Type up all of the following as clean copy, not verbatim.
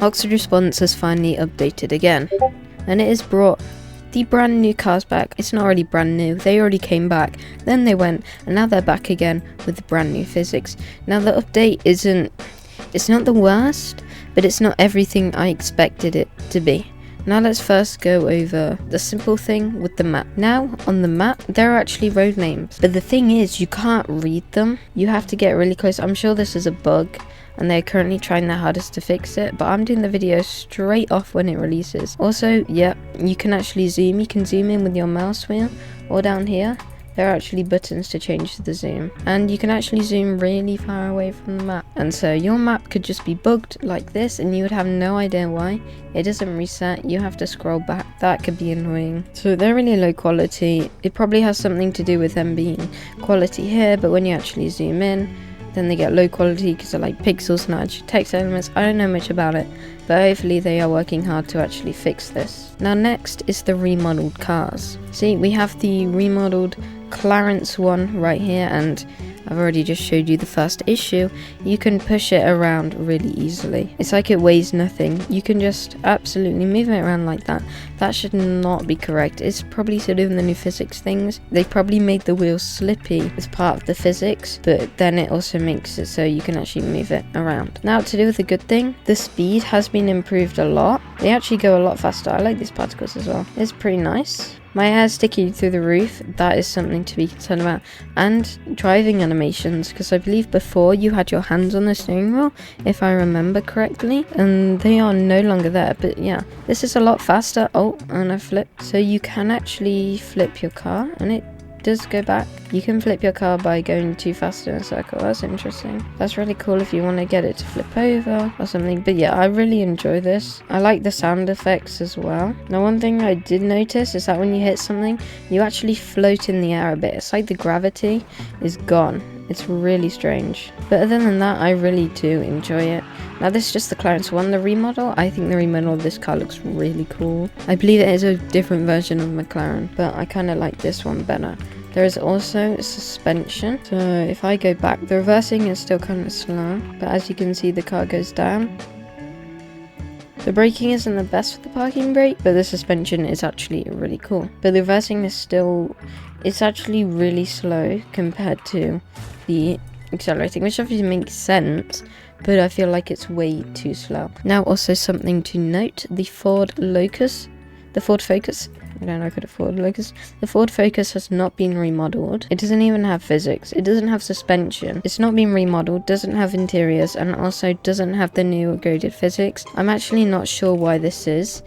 Oxford Response has finally updated again, and it has brought the brand new cars back. It's not already brand new, they already came back, then they went, and now they're back again with the brand new physics. Now the update it's not the worst, but it's not everything I expected it to be. Now let's first go over the simple thing with the map. Now on the map there are actually road names, but the thing is you can't read them. You have to get really close. I'm sure this is a bug and they're currently trying their hardest to fix it, but I'm doing the video straight off when it releases. Also, yeah, you can actually zoom. You can zoom in with your mouse wheel, or down here there are actually buttons to change the zoom, and you can actually zoom really far away from the map. And so your map could just be bugged like this and you would have no idea why. It doesn't reset, you have to scroll back. That could be annoying. So they're really low quality. It probably has something to do with them being quality here, but when you actually zoom in, then they get low quality because they're like pixels, not actually text elements. I don't know much about it, but hopefully they are working hard to actually fix this. Now next is the remodeled cars. See, we have the remodeled Clarence one right here, and I've already just showed you the first issue. You can push it around really easily. It's like it weighs nothing. You can just absolutely move it around like that. That should not be correct. It's probably to do with the new physics things. They probably made the wheels slippy as part of the physics, but then it also makes it so you can actually move it around. Now to do with the good thing, the speed has been improved a lot. They actually go a lot faster. I like these particles as well. It's pretty nice. My hair's sticking through the roof, that is something to be concerned about. And driving animations, because I believe before you had your hands on the steering wheel, if I remember correctly, and they are no longer there. But yeah, this is a lot faster. Oh, and I flipped. So you can actually flip your car, and it does go back. You can flip your car by going too fast in a circle. That's interesting. That's really cool if you want to get it to flip over or something. But yeah, I really enjoy this. I like the sound effects as well. Now one thing I did notice is that when you hit something, you actually float in the air a bit. It's like the gravity is gone. It's really strange. But other than that, I really do enjoy it. Now this is just the Clarence one, the remodel. I think the remodel of this car looks really cool. I believe it is a different version of McLaren, but I kind of like this one better. There is also suspension. So if I go back, the reversing is still kind of slow, but as you can see the car goes down. The braking isn't the best for the parking brake, but the suspension is actually really cool. But the reversing is still, it's actually really slow compared to the accelerating, which obviously makes sense, but I feel like it's way too slow. Now also something to note, the Ford Focus, I don't know if I could afford Locus. The Ford Focus has not been remodeled. It doesn't even have physics. It doesn't have suspension. It's not been remodeled, doesn't have interiors, and also doesn't have the new upgraded physics. I'm actually not sure why this is.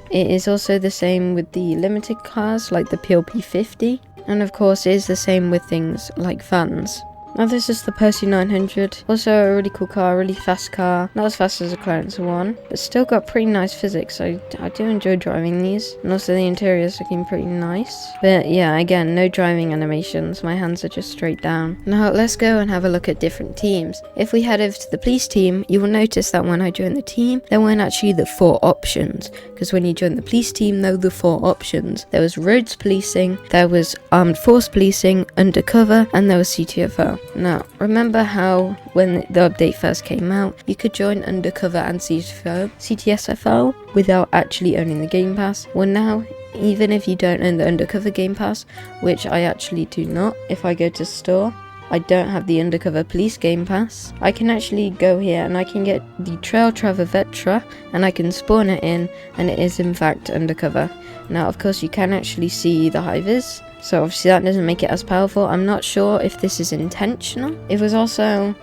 It is also the same with the limited cars like the PLP 50. And of course it is the same with things like vans. Now this is the Percy 900, also a really cool car, really fast car, not as fast as the Clarence one, but still got pretty nice physics. I do enjoy driving these, and also the interior is looking pretty nice. But yeah, again, no driving animations, my hands are just straight down. Now let's go and have a look at different teams. If we head over to the police team, you will notice that when I joined the team, there weren't actually the 4 options, because when you join the police team, there were the 4 options. There was roads policing, there was armed force policing, undercover, and there was CTFO. Now, remember how when the update first came out, you could join undercover and CTSFO without actually owning the Game Pass? Well now, even if you don't own the undercover Game Pass, which I actually do not, if I go to store, I don't have the undercover police Game Pass, I can actually go here and I can get the Trail Traver Vetra and I can spawn it in, and it is in fact undercover. Now of course you can actually see the high-vis, so obviously that doesn't make it as powerful. I'm not sure if this is intentional. It was also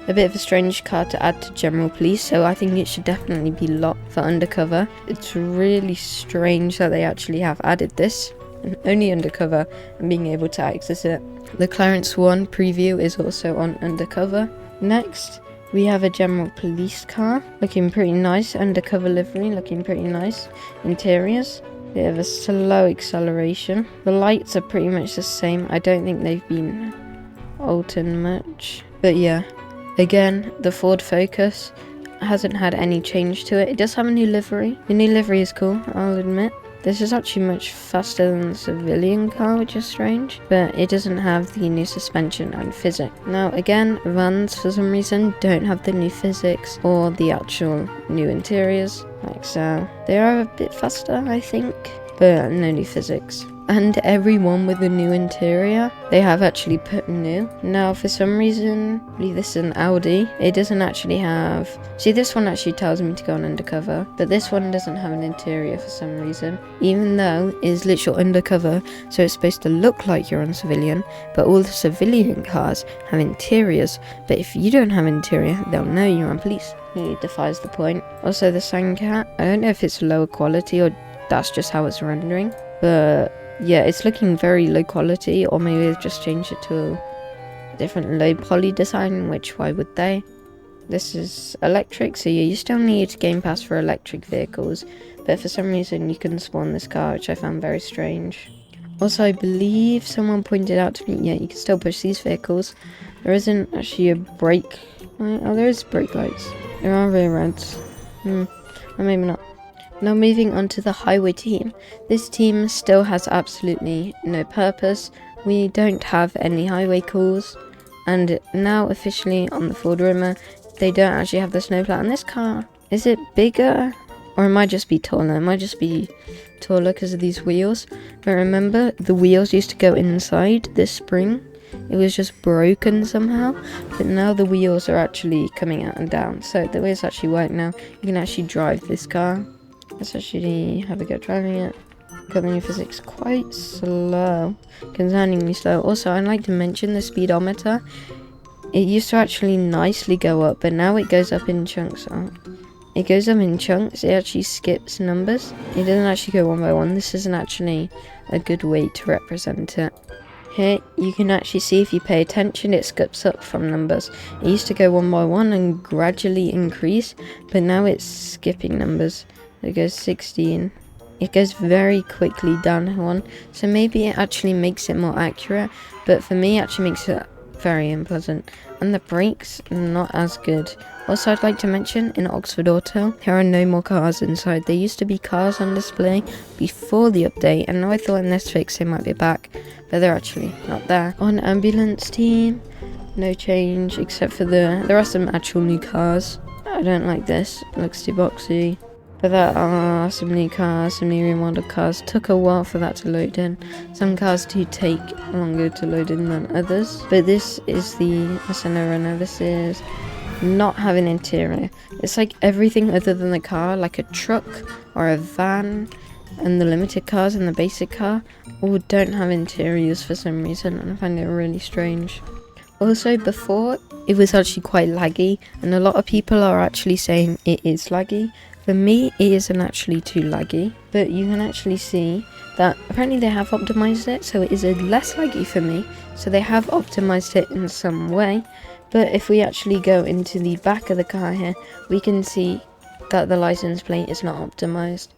a bit of a strange car to add to general police, so I think it should definitely be locked for undercover. It's really strange that they actually have added this, and only undercover, and being able to access it. The Clarence 1 preview is also on undercover. Next, we have a general police car, looking pretty nice, undercover livery, looking pretty nice. Interiors, bit of a slow acceleration. The lights are pretty much the same. I don't think they've been altered much. But yeah, again, the Ford Focus hasn't had any change to it. It does have a new livery. The new livery is cool, I'll admit. This is actually much faster than the civilian car, which is strange, but it doesn't have the new suspension and physics. Now again, vans for some reason don't have the new physics or the actual new interiors, like so. They are a bit faster, I think, but no new physics. And every one with a new interior, they have actually put new. Now for some reason, I believe this is an Audi, it doesn't actually have... See, this one actually tells me to go on undercover, but this one doesn't have an interior for some reason. Even though it is literal undercover, so it's supposed to look like you're on civilian, but all the civilian cars have interiors. But if you don't have interior, they'll know you're on police. He defies the point. Also the Sandcat, I don't know if it's lower quality or that's just how it's rendering, but yeah, it's looking very low quality, or maybe they've just changed it to a different low poly design, which why would they? This is electric, so yeah, you still need Game Pass for electric vehicles, but for some reason you can spawn this car, which I found very strange. Also, I believe someone pointed out to me, yeah, you can still push these vehicles. There isn't actually a brake light. Oh, there is brake lights. There are rear reds. Or maybe not. Now moving on to the highway team. This team still has absolutely no purpose. We don't have any highway calls. And now officially on the Ford Rimmer, they don't actually have the snowplow. And this car, is it bigger? Or it might just be taller. It might just be taller because of these wheels. But remember, the wheels used to go inside this spring. It was just broken somehow, but now the wheels are actually coming out and down. So the wheels actually work now. You can actually drive this car. Let's actually have a go driving it. Got the new physics quite slow, concerningly slow. Also, I'd like to mention the speedometer. It used to actually nicely go up, but now it goes up in chunks. It goes up in chunks. It actually skips numbers. It doesn't actually go one by one. This isn't actually a good way to represent it. Here, you can actually see if you pay attention, it skips up from numbers. It used to go one by one and gradually increase, but now it's skipping numbers. It goes 16. It goes very quickly down one, so maybe it actually makes it more accurate, but for me it actually makes it very unpleasant. And the brakes, not as good. Also, I'd like to mention, in Oxford Auto, there are no more cars inside. There used to be cars on display before the update, and now I thought in this fix they might be back, but they're actually not there. On ambulance team, no change, except for there are some actual new cars. I don't like this, it looks too boxy. But there are some new cars, some new remodeled cars. Took a while for that to load in. Some cars do take longer to load in than others. But this is the Senna Runner. This is not having interior. It's like everything other than the car, like a truck or a van, and the limited cars and the basic car all don't have interiors for some reason, and I find it really strange. Also, before, it was actually quite laggy, and a lot of people are actually saying it is laggy. For me, it isn't actually too laggy, but you can actually see that apparently they have optimized it, so it is less laggy for me. So they have optimized it in some way, but if we actually go into the back of the car here, we can see that the license plate is not optimized.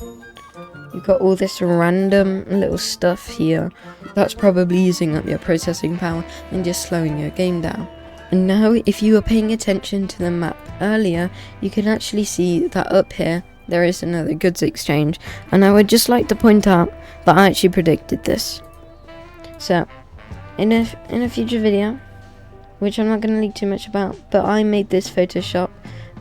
You've got all this random little stuff here that's probably using up your processing power and just slowing your game down. And now, if you were paying attention to the map earlier, you can actually see that up here, there is another goods exchange. And I would just like to point out that I actually predicted this. So, in a future video, which I'm not going to leak too much about, but I made this Photoshop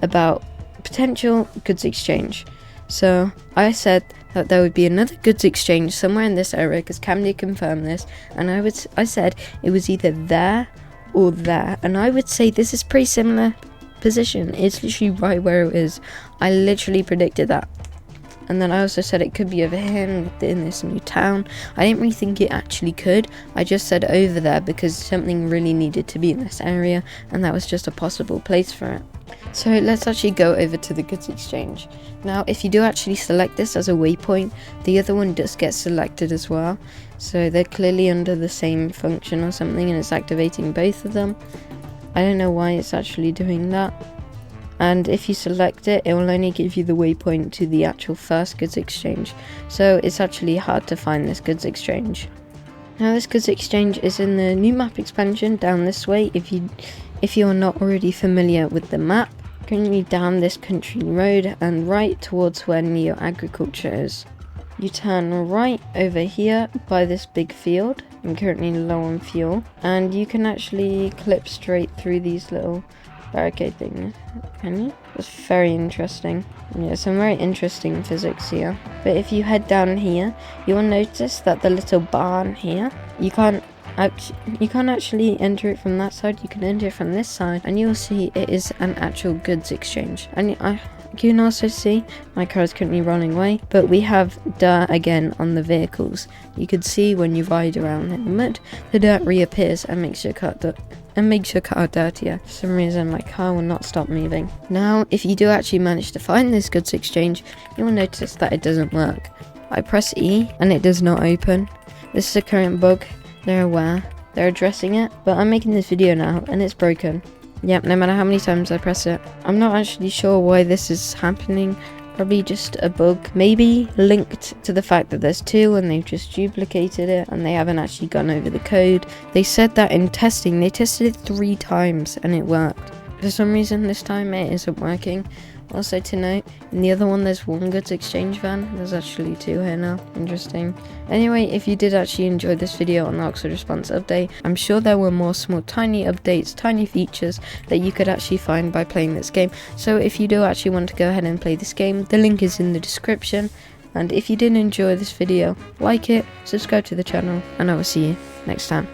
about potential goods exchange. So, I said that there would be another goods exchange somewhere in this area, because Camden confirmed this, and I said it was either there or there, and I would say this is pretty similar position. It's literally right where it is. I literally predicted that. And then I also said it could be over here in this new town. I didn't really think it actually could. I just said over there because something really needed to be in this area, and that was just a possible place for it. So let's actually go over to the goods exchange. Now, if you do actually select this as a waypoint, the other one does get selected as well. So they're clearly under the same function or something, and it's activating both of them. I don't know why it's actually doing that. And if you select it, it will only give you the waypoint to the actual first goods exchange. So it's actually hard to find this goods exchange. Now, this goods exchange is in the new map expansion down this way. If you're not already familiar with the map, currently down this country road and right towards where Neo Agriculture is. you turn right over here by this big field. I'm currently low on fuel, and you can actually clip straight through these little barricade things. Can you? It's very interesting. Yeah, some very interesting physics here. But if you head down here, you will notice that the little barn here, you can't actually enter it from that side. You can enter it from this side, and you'll see it is an actual goods exchange. And you can also see my car is currently rolling away, but we have dirt again on the vehicles. You could see when you ride around in the mud, the dirt reappears and makes your car dirtier. For some reason, my car will not stop moving. Now, if you do actually manage to find this goods exchange, you will notice that it doesn't work. I press E and it does not open. This is a current bug. They're aware. They're addressing it, but I'm making this video now and it's broken. Yep, no matter how many times I press it. I'm not actually sure why this is happening. Probably just a bug. Maybe linked to the fact that there's two and they've just duplicated it and they haven't actually gone over the code. They said that in testing, they tested it 3 times and it worked. For some reason this time it isn't working. Also to note, in the other one there's 1 goods exchange van. There's actually 2 here now. Interesting. Anyway, if you did actually enjoy this video on the Oxford Response update, I'm sure there were more small tiny updates, tiny features that you could actually find by playing this game. So if you do actually want to go ahead and play this game, the link is in the description. And if you did enjoy this video, like it, subscribe to the channel, and I will see you next time.